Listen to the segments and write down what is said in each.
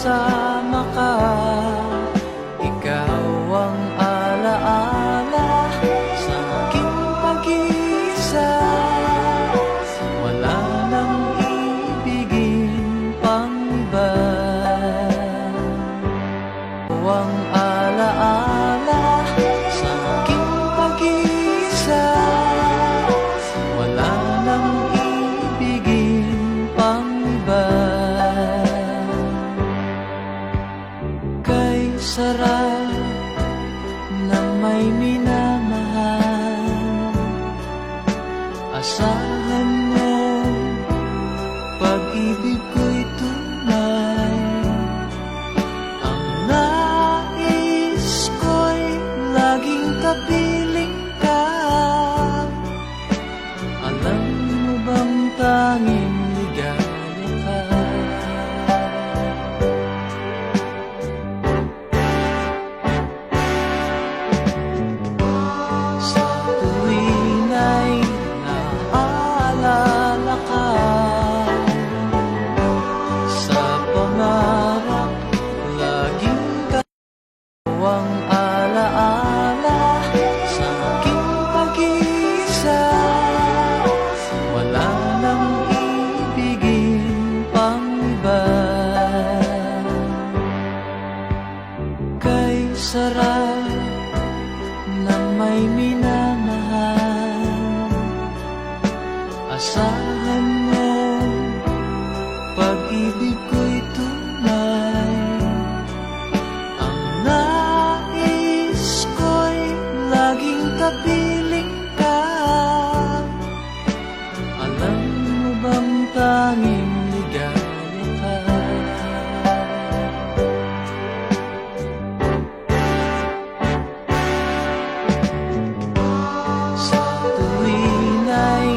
kasama ka. Ikaw ang alaala sa aking pag-iisa. Wala nang ibigin pang iba. Ikaw ang alaala sa aking pag-iisa. Wala nang ibigin pang iba. Kay sarap ng may minamahal, asahan mo pag-ibig ko'y tunay. Ang nais ko'y laging kapiling ka. Alam mo bang tanging ligaya ka? Sa tuwing ay naaalala ka, sa pangarap laging ka. Ang alaala sa aking pag-iisa. Wala nang ibigin pang iba. Kay sarap ng may minamahal, asahan mo pag-ibig ko'y tunay. Ang nais ko'y laging kapiling ka. Alam mo bang tanging ligaya ka? Sa tuwing ay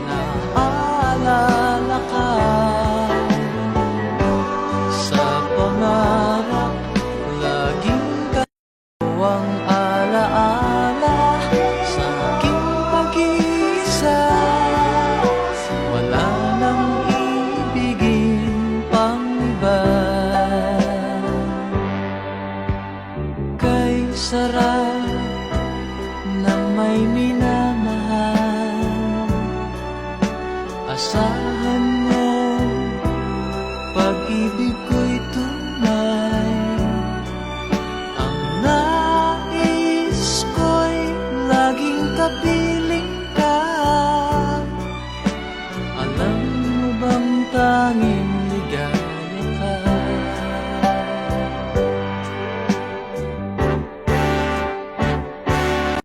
naaalala ka, sa pangarap laging ka. Ang alaala sa aking pag-iisa. Wala nang ibigin pang iba. Kay sarap ng may minamahal, asahan mo pag-ibig ko